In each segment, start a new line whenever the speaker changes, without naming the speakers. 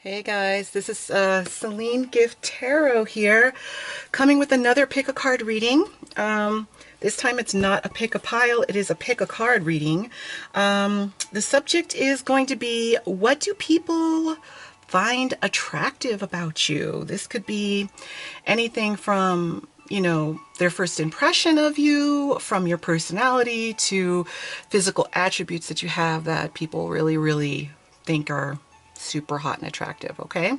Hey guys, this is Celine Gift Tarot here, coming with another pick a card reading. This time it's not a pick a pile, it is a pick a card reading. The subject is going to be, what do people find attractive about you? This could be anything from, their first impression of you, from your personality to physical attributes that you have that people really, really think are super hot and attractive. Okay,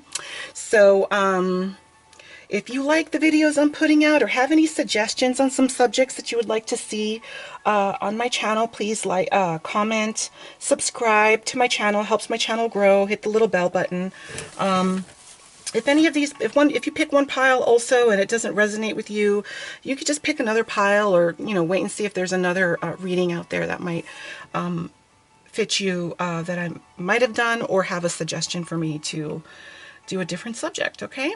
so if you like the videos I'm putting out or have any suggestions on some subjects that you would like to see on my channel, please like, comment, subscribe to my channel. Helps my channel grow. Hit the little bell button. If any of these, if you pick one pile also and it doesn't resonate with you, you could just pick another pile, or wait and see if there's another reading out there that might fit you, that I might have done, or have a suggestion for me to do a different subject. Okay,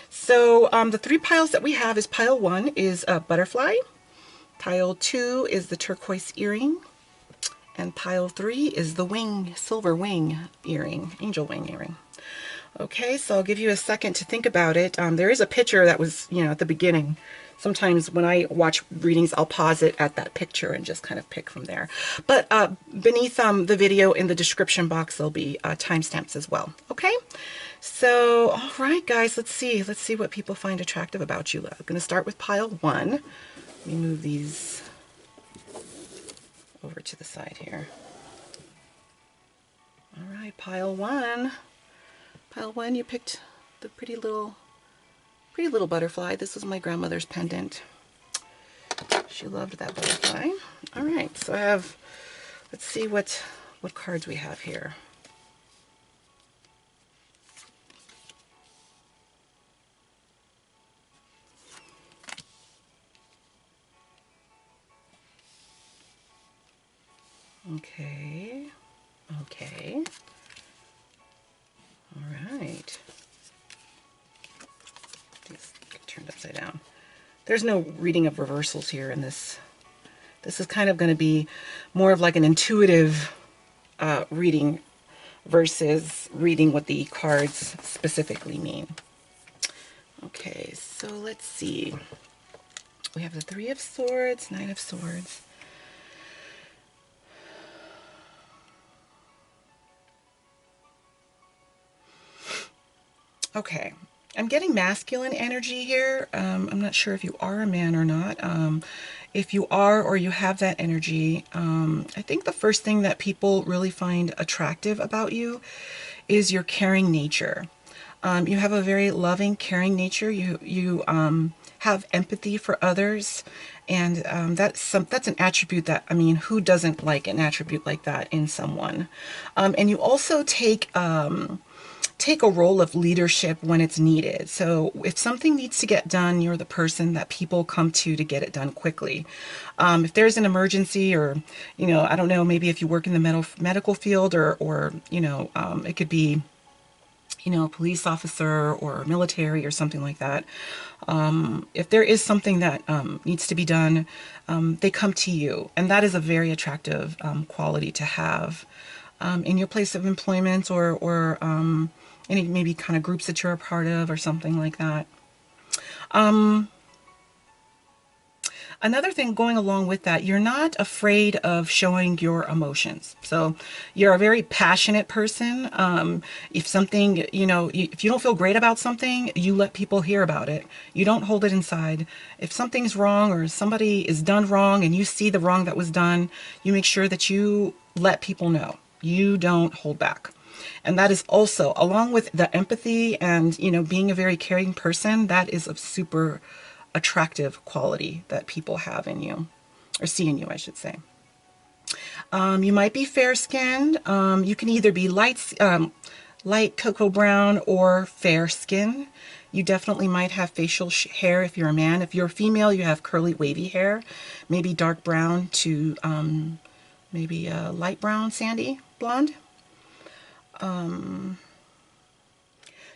so the three piles that we have is pile 1 is a butterfly, pile 2 is the turquoise earring, and pile 3 is the silver wing earring, angel wing earring. Okay, so I'll give you a second to think about it. There is a picture that was, at the beginning. Sometimes when I watch readings, I'll pause it at that picture and just kind of pick from there. But beneath the video in the description box, there'll be timestamps as well. Okay, so all right, guys, let's see what people find attractive about you. I'm going to start with pile 1. Let me move these over to the side here. All right, pile 1. Pile 1, you picked the pretty little butterfly. This was my grandmother's pendant. She loved that butterfly. All right, so I have, let's see what cards we have here. Okay. All right. These get turned upside down. There's no reading of reversals here in this. This is kind of going to be more of like an intuitive reading versus reading what the cards specifically mean. Okay, so let's see. We have the 3 of Swords, 9 of Swords. Okay, I'm getting masculine energy here. I'm not sure if you are a man or not. If you are, or you have that energy, I think the first thing that people really find attractive about you is your caring nature. You have a very loving, caring nature. You have empathy for others, and that's an attribute that, I mean, who doesn't like an attribute like that in someone? And you also take a role of leadership when it's needed. So if something needs to get done, you're the person that people come to get it done quickly. If there's an emergency, or, I don't know, maybe if you work in the medical field, or it could be, a police officer or military or something like that. If there is something that needs to be done, they come to you. And that is a very attractive quality to have in your place of employment, or any maybe kind of groups that you're a part of, or something like that. Another thing going along with that, you're not afraid of showing your emotions. So you're a very passionate person. If something, if you don't feel great about something, you let people hear about it. You don't hold it inside. If something's wrong, or somebody is done wrong and you see the wrong that was done, you make sure that you let people know. You don't hold back. And that is also, along with the empathy and, being a very caring person, that is a super attractive quality that people have in you, or see in you, I should say. You might be fair-skinned. You can either be light cocoa brown or fair skin. You definitely might have facial hair if you're a man. If you're a female, you have curly, wavy hair, maybe dark brown to maybe light brown, sandy blonde.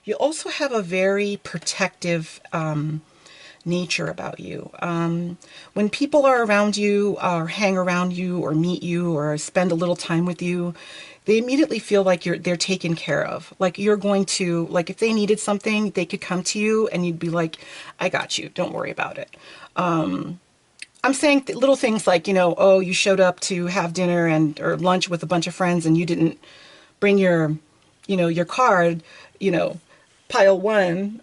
You also have a very protective nature about you. When people are around you, or hang around you, or meet you, or spend a little time with you, they immediately feel like they're taken care of. Like you're going to, like if they needed something, they could come to you and you'd be like, I got you, don't worry about it. I'm saying little things like, oh, you showed up to have dinner and or lunch with a bunch of friends and you didn't bring your card, you know, pile one,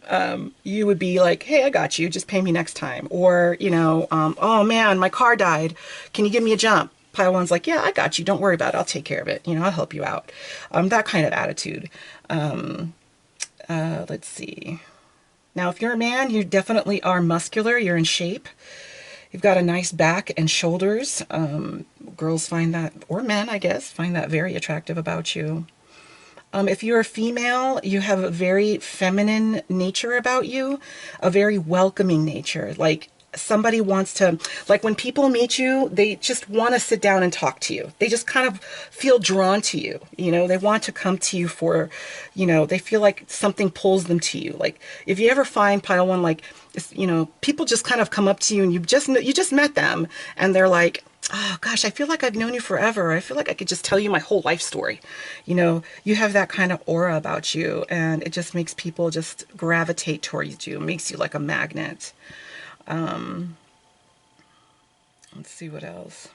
you would be like, hey, I got you, just pay me next time. Or, oh man, my car died. Can you give me a jump? Pile one's like, yeah, I got you. Don't worry about it. I'll take care of it. I'll help you out. That kind of attitude. Let's see. Now, if you're a man, you definitely are muscular. You're in shape. You've got a nice back and shoulders. Girls find that, or men, I guess, find that very attractive about you. If you're a female, you have a very feminine nature about you, a very welcoming nature. Like somebody wants to, like when people meet you, they just want to sit down and talk to you. They just kind of feel drawn to you. They want to come to you for, they feel like something pulls them to you. Like if you ever find pile one, like, people just kind of come up to you and you just met them and they're like, oh gosh, I feel like I've known you forever. I feel like I could just tell you my whole life story. You have that kind of aura about you and it just makes people just gravitate towards you. It makes you like a magnet. Let's see what else.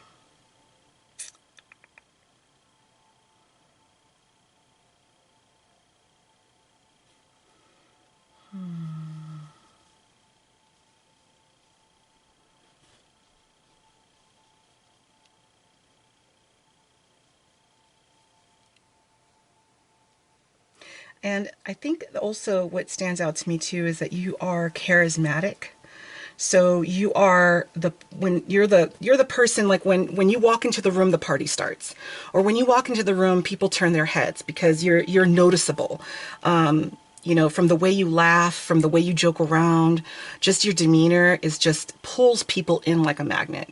And I think also what stands out to me too is that you are charismatic. So you are you're the person, like when you walk into the room, the party starts, or when you walk into the room, people turn their heads because you're noticeable. From the way you laugh, from the way you joke around, just your demeanor is just pulls people in like a magnet.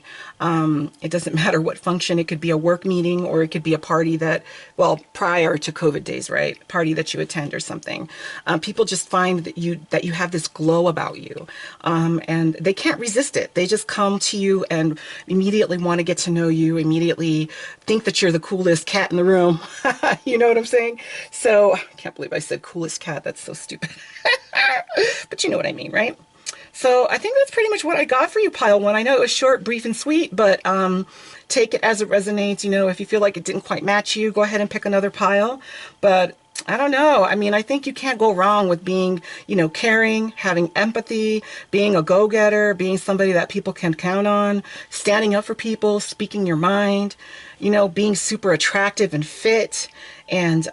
It doesn't matter what function. It could be a work meeting or it could be a party that, well, prior to COVID days, right? Party that you attend or something. People just find that you have this glow about you, and they can't resist it. They just come to you and immediately want to get to know you. Immediately think that you're the coolest cat in the room. You know what I'm saying? So I can't believe I said coolest cat. That's so stupid. But you know what I mean, right? So I think that's pretty much what I got for you, pile one. I know it was short, brief, and sweet, but take it as it resonates. If you feel like it didn't quite match you, go ahead and pick another pile. But I don't know. I mean, I think you can't go wrong with being, caring, having empathy, being a go-getter, being somebody that people can count on, standing up for people, speaking your mind, being super attractive and fit, and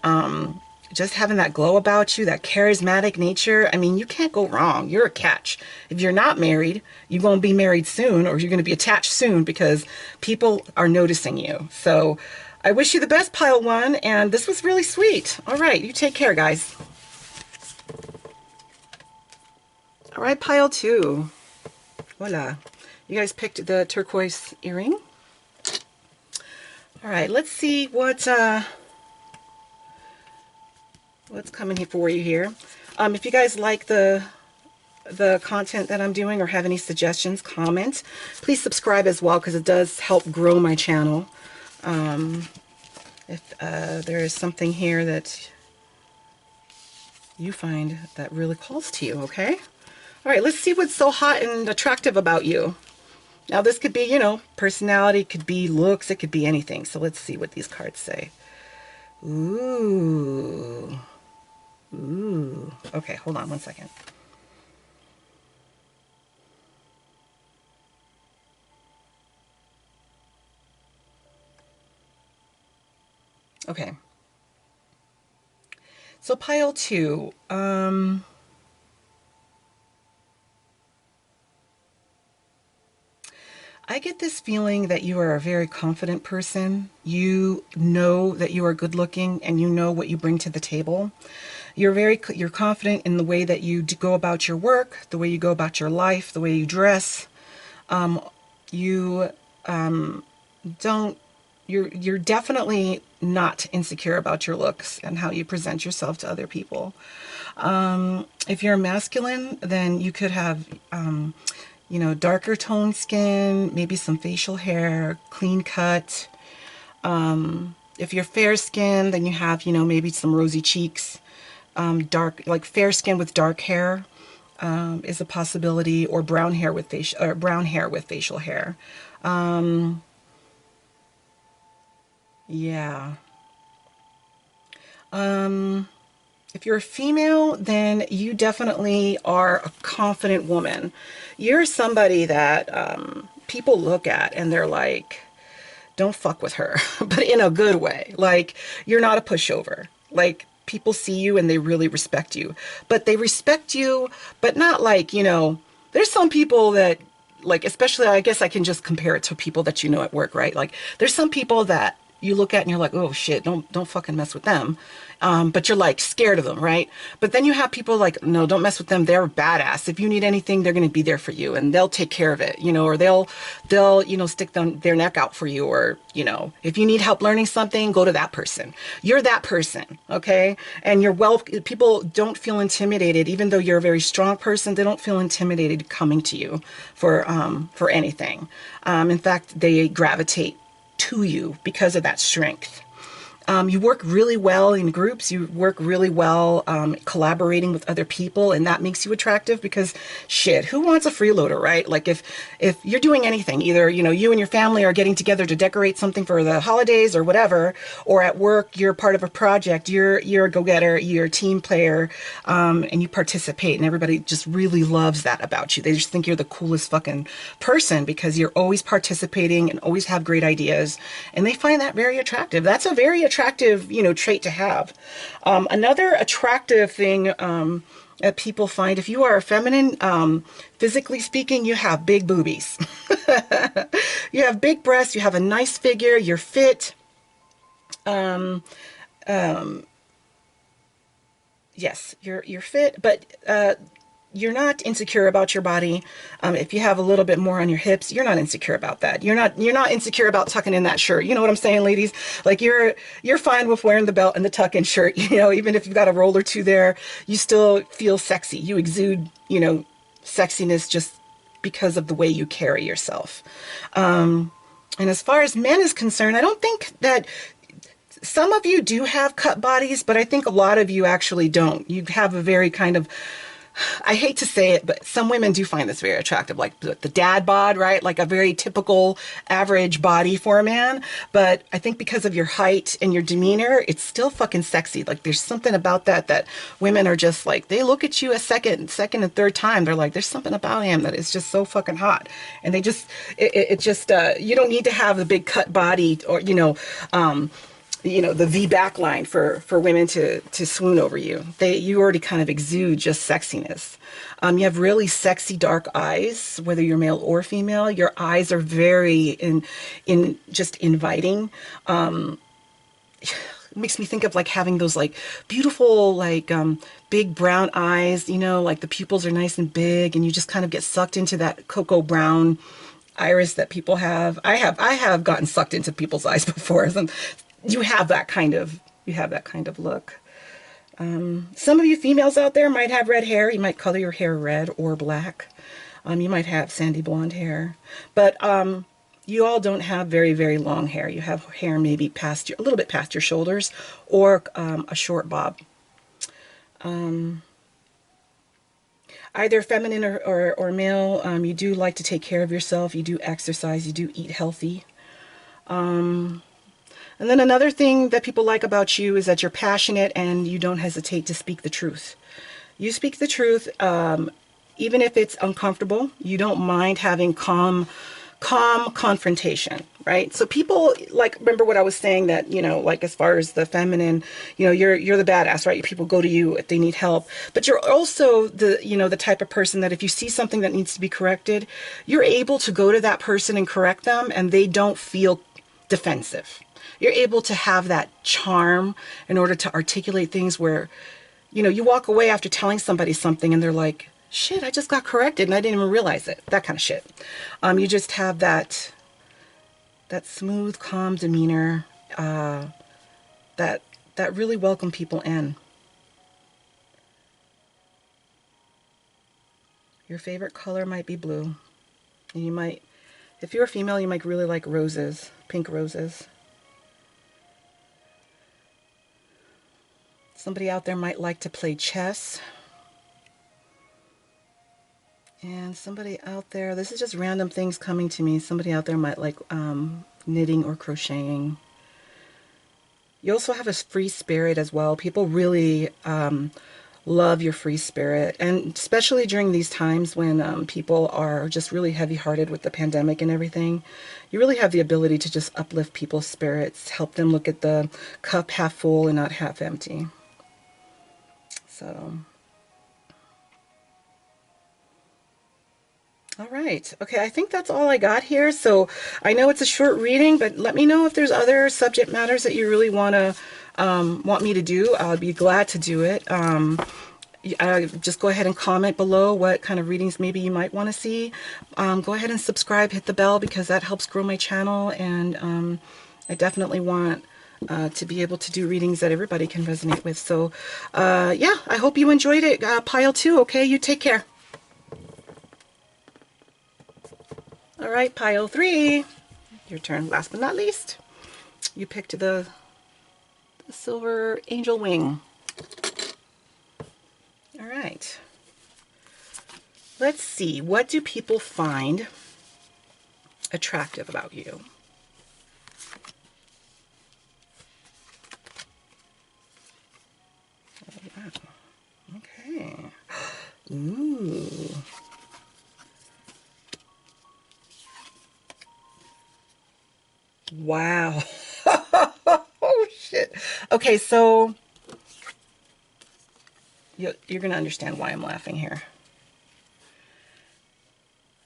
just having that glow about you, that charismatic nature. I mean, you can't go wrong. You're a catch. If you're not married, you're going to be married soon, or you're going to be attached soon because people are noticing you. So I wish you the best, pile one, and this was really sweet. All right, you take care, guys. All right, pile two. Voila. You guys picked the turquoise earring. All right, let's see what's coming here for you here. If you guys like the content that I'm doing or have any suggestions, comment. Please subscribe as well because it does help grow my channel. If there is something here that you find that really calls to you, okay? All right, let's see what's so hot and attractive about you. Now this could be, personality, it could be looks, it could be anything. So let's see what these cards say. Ooh. Ooh. Okay, hold on one second. Okay. So pile two. I get this feeling that you are a very confident person. You know that you are good looking and you know what you bring to the table. You're confident in the way that you go about your work, the way you go about your life, the way you dress. You're definitely not insecure about your looks and how you present yourself to other people. If you're masculine, then you could have darker toned skin, maybe some facial hair, clean cut. If you're fair skinned, then you have, you know, maybe some rosy cheeks. Dark, like fair skin with dark hair is a possibility, or brown hair with facial hair. Um, yeah. Um, if you're a female, then you definitely are a confident woman. You're somebody that people look at and they're like, don't fuck with her, but in a good way. Like, you're not a pushover. Like, people see you and they really respect you. But they respect you, but not like, you know, there's some people that, like, especially, I guess I can just compare it to people that you know at work, right? Like, there's some people that you look at and you're like, oh shit, don't fucking mess with them. But you're like scared of them, right? But then you have people like, no, don't mess with them. They're badass. If you need anything, they're going to be there for you and they'll take care of it, you know, or they'll, you know, stick their neck out for you. Or, you know, if you need help learning something, go to that person. You're that person. Okay. And people don't feel intimidated, even though you're a very strong person. They don't feel intimidated coming to you for anything. In fact, they gravitate to you because of that strength. You work really well in groups. You work really well collaborating with other people, and that makes you attractive because shit, who wants a freeloader, right? Like if you're doing anything, either you know you and your family are getting together to decorate something for the holidays or whatever, or at work you're part of a project. You're a go-getter. You're a team player, and you participate, and everybody just really loves that about you. They just think you're the coolest fucking person because you're always participating and always have great ideas, and they find that very attractive. That's a very attractive, you know, trait to have. Another attractive thing that people find, if you are feminine, physically speaking, you have big boobies. You have big breasts, you have a nice figure, you're fit. Um, yes, you're fit, but you're not insecure about your body. If you have a little bit more on your hips, you're not insecure about that. You're not insecure about tucking in that shirt. You know what I'm saying, ladies? Like you're fine with wearing the belt and the tuck-in shirt. You know, even if you've got a roll or two there, you still feel sexy. You exude, you know, sexiness just because of the way you carry yourself. And as far as men is concerned, I don't think that some of you do have cut bodies, but I think a lot of you actually don't. You have a very kind of, I hate to say it, but some women do find this very attractive, like the dad bod, right? Like a very typical average body for a man. But I think because of your height and your demeanor, it's still fucking sexy. Like there's something about that women are just like, they look at you a second and third time. They're like, there's something about him that is just so fucking hot. And they just, it just, you don't need to have the big cut body or, the V backline for women to swoon over you. You already kind of exude just sexiness. You have really sexy dark eyes, whether you're male or female. Your eyes are very in just inviting. It makes me think of like having those like beautiful like big brown eyes, you know, like the pupils are nice and big and you just kind of get sucked into that cocoa brown iris that people have. I have gotten sucked into people's eyes before. You have that kind of look. Some of you females out there might have red hair. You might color your hair red or black. You might have sandy blonde hair, but you all don't have very, very long hair. You have hair maybe a little bit past your shoulders, or a short bob. Either feminine or male, you do like to take care of yourself. You do exercise. You do eat healthy. And then another thing that people like about you is that you're passionate and you don't hesitate to speak the truth. You speak the truth, even if it's uncomfortable. You don't mind having calm confrontation, right? So people, like, remember what I was saying, that, you know, like as far as the feminine, you know, you're the badass, right? People go to you if they need help, but you're also the type of person that if you see something that needs to be corrected, you're able to go to that person and correct them and they don't feel defensive. You're able to have that charm in order to articulate things where, you know, you walk away after telling somebody something and they're like, shit, I just got corrected and I didn't even realize it. That kind of shit. You just have that smooth, calm demeanor that really welcome people in. Your favorite color might be blue. And you might, if you're a female, you might really like roses, pink roses. Somebody out there might like to play chess. And somebody out there, this is just random things coming to me. Somebody out there might like knitting or crocheting. You also have a free spirit as well. People really love your free spirit. And especially during these times when people are just really heavy-hearted with the pandemic and everything, you really have the ability to just uplift people's spirits, help them look at the cup half full and not half empty. So... all right. Okay, I think that's all I got here. So I know it's a short reading, but let me know if there's other subject matters that you really want me to do. I'll be glad to do it. Just go ahead and comment below what kind of readings maybe you might want to see. Go ahead and subscribe, hit the bell, because that helps grow my channel. And I definitely want to be able to do readings that everybody can resonate with. So yeah, I hope you enjoyed it. Pile 2, okay? You take care. All right, pile 3, your turn. Last but not least, you picked the silver angel wing. All right. Let's see. What do people find attractive about you? Oh, wow. Okay. Ooh. Wow. Oh, shit. Okay, so you're going to understand why I'm laughing here.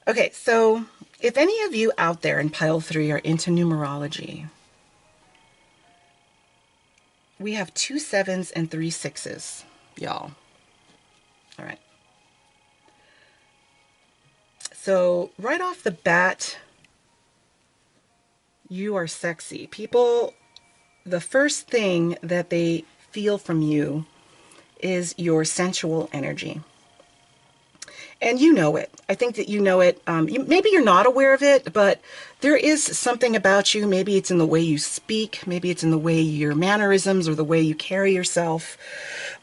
Okay, so if any of you out there in pile 3 are into numerology, we have 2 7s and 3 6s, y'all. All right. So right off the bat, you are sexy. People, the first thing that they feel from you is your sensual energy. And you know it. I think that you know it. Maybe you're not aware of it, but there is something about you. Maybe it's in the way you speak. Maybe it's in the way your mannerisms or the way you carry yourself.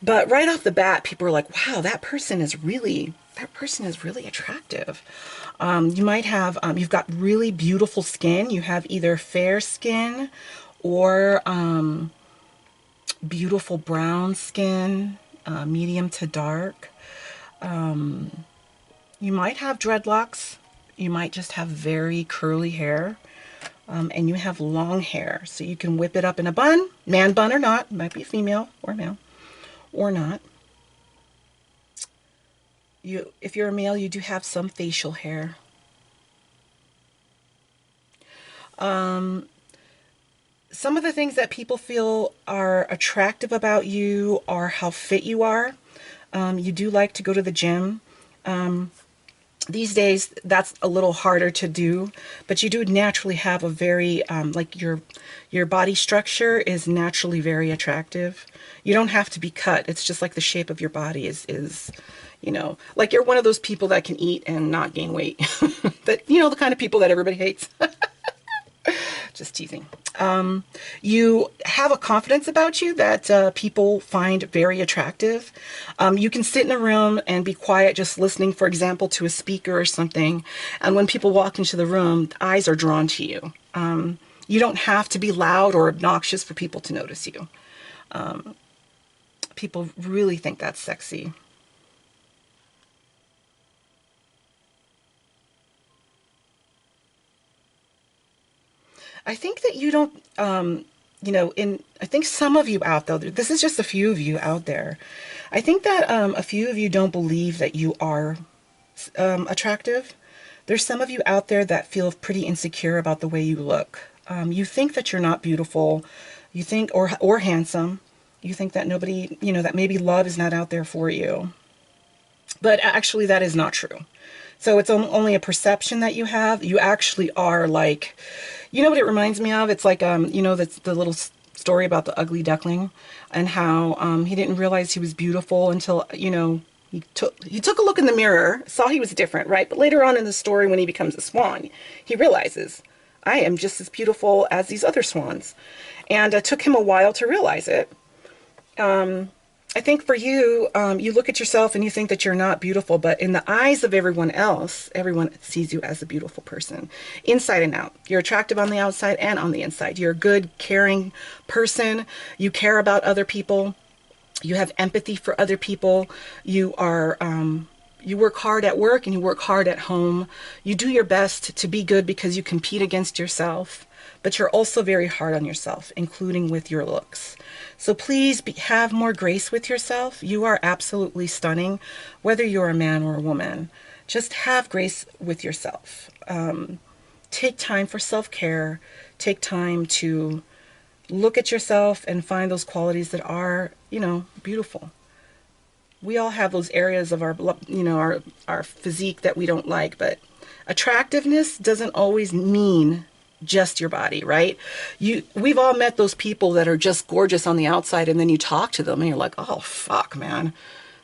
But right off the bat, people are like, wow, that person is really attractive. You might have, you've got really beautiful skin. You have either fair skin or beautiful brown skin, medium to dark. You might have dreadlocks. You might just have very curly hair. And you have long hair. So you can whip it up in a bun, man bun or not. It might be female or male or not. If you're a male, you do have some facial hair. Some of the things that people feel are attractive about you are how fit you are. You do like to go to the gym. These days, that's a little harder to do, but you do naturally have a very, like your body structure is naturally very attractive. You don't have to be cut. It's just like the shape of your body is, you know, like you're one of those people that can eat and not gain weight. That, you know, the kind of people that everybody hates. Just teasing. You have a confidence about you that people find very attractive. You can sit in a room and be quiet, just listening, for example, to a speaker or something. And when people walk into the room, eyes are drawn to you. You don't have to be loud or obnoxious for people to notice you. People really think that's sexy. I think that you don't, you know, I think some of you out there, this is just a few of you out there. I think that a few of you don't believe that you are attractive. There's some of you out there that feel pretty insecure about the way you look. You think that you're not beautiful. You think, or handsome. You think that nobody, you know, that maybe love is not out there for you. But actually that is not true. So it's only a perception that you have. You actually are like, you know what it reminds me of? It's like, you know, that's the little story about the ugly duckling and how he didn't realize he was beautiful until, you know, he took a look in the mirror, saw he was different, right? But later on in the story, when he becomes a swan, he realizes, I am just as beautiful as these other swans. And it took him a while to realize it. I think for you, you look at yourself and you think that you're not beautiful, but in the eyes of everyone else, everyone sees you as a beautiful person, inside and out. You're attractive on the outside and on the inside. You're a good, caring person. You care about other people. You have empathy for other people. You are, you work hard at work and you work hard at home. You do your best to be good because you compete against yourself, but you're also very hard on yourself, including with your looks. So please have more grace with yourself. You are absolutely stunning, whether you're a man or a woman. Just have grace with yourself. Take time for self-care. Take time to look at yourself and find those qualities that are, you know, beautiful. We all have those areas of our, you know, our physique that we don't like, but attractiveness doesn't always mean just your body, right? We've all met those people that are just gorgeous on the outside, and then you talk to them and you're like, oh fuck, man,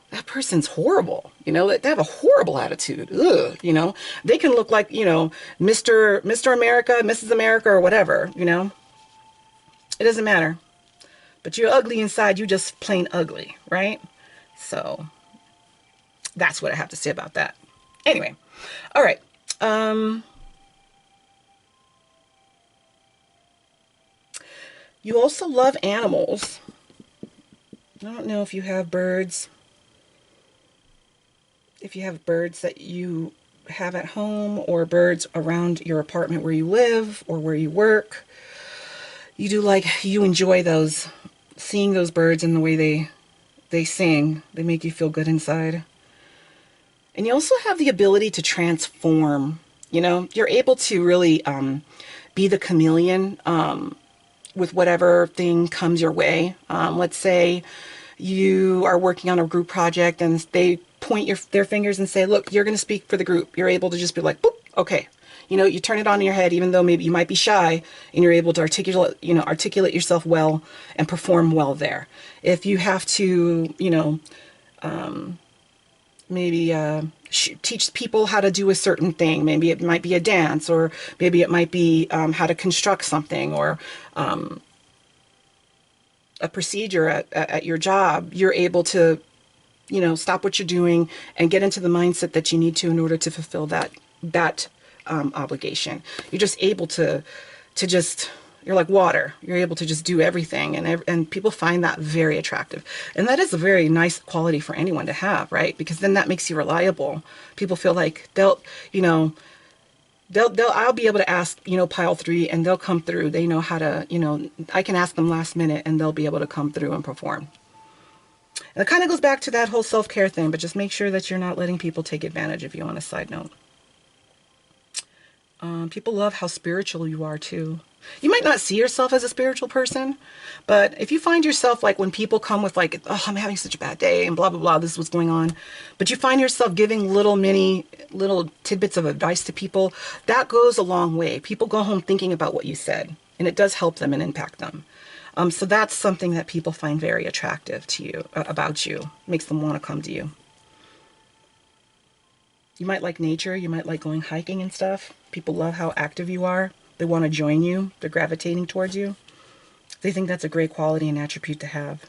that person's horrible. You know, they have a horrible attitude. Ugh, you know, they can look like, you know, Mr. America, Mrs. America, or whatever, you know. It doesn't matter. But you're ugly inside, you just plain ugly, right? So that's what I have to say about that. Anyway, all right. You also love animals. I don't know if you have birds. If you have birds that you have at home, or birds around your apartment where you live or where you work. You enjoy those, seeing those birds and the way they sing. They make you feel good inside. And you also have the ability to transform. You know, you're able to really be the chameleon with whatever thing comes your way. Let's say you are working on a group project and they point their fingers and say, look, you're going to speak for the group. You're able to just be like, boop, okay. You know, you turn it on in your head, even though maybe you might be shy, and you're able to articulate yourself well and perform well there. If you have to, you know, maybe teach people how to do a certain thing, maybe it might be a dance, or maybe it might be how to construct something, or a procedure at your job, you're able to, you know, stop what you're doing and get into the mindset that you need to in order to fulfill that obligation. You're just able to just, you're like water. You're able to just do everything, and people find that very attractive. And that is a very nice quality for anyone to have, right? Because then that makes you reliable. People feel like I'll be able to ask, you know, pile 3, and they'll come through. They know how to, you know, I can ask them last minute and they'll be able to come through and perform. And it kind of goes back to that whole self-care thing, but just make sure that you're not letting people take advantage of you, on a side note. People love how spiritual you are too. You might not see yourself as a spiritual person, but if you find yourself, like, when people come with like, oh, I'm having such a bad day and blah, blah, blah, this is what's going on, but you find yourself giving little tidbits of advice to people, that goes a long way. People go home thinking about what you said, and it does help them and impact them. So that's something that people find very attractive to you, about you, makes them want to come to you. You might like nature, you might like going hiking and stuff. People love how active you are. They want to join you. They're gravitating towards you. They think that's a great quality and attribute to have.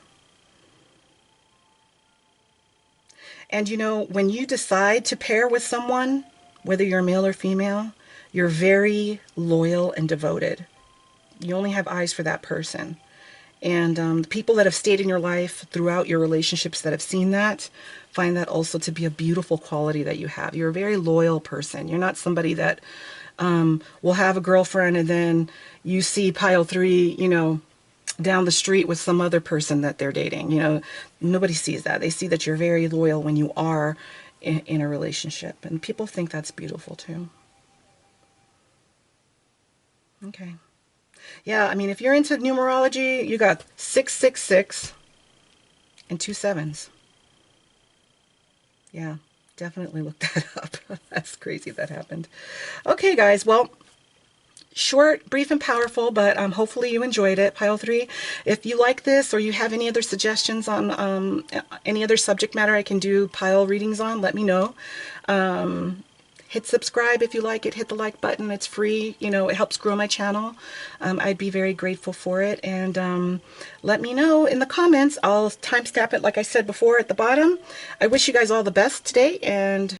And you know, when you decide to pair with someone, whether you're male or female, you're very loyal and devoted. You only have eyes for that person. And the people that have stayed in your life throughout your relationships that have seen that, find that also to be a beautiful quality that you have. You're a very loyal person. You're not somebody that will have a girlfriend and then you see pile 3, you know, down the street with some other person that they're dating. You know, nobody sees that. They see that you're very loyal when you are in a relationship. And people think that's beautiful too. Okay. Yeah, I mean, if you're into numerology, you got 666 and 2 7s. Yeah, definitely look that up. That's crazy that happened. Okay, guys, well, short, brief, and powerful, but hopefully you enjoyed it, pile 3. If you like this, or you have any other suggestions on any other subject matter I can do pile readings on, let me know. hit subscribe if you like it, hit the like button. It's free, you know, it helps grow my channel. I'd be very grateful for it. And let me know in the comments. I'll timestamp it like I said before at the bottom. I wish you guys all the best today, and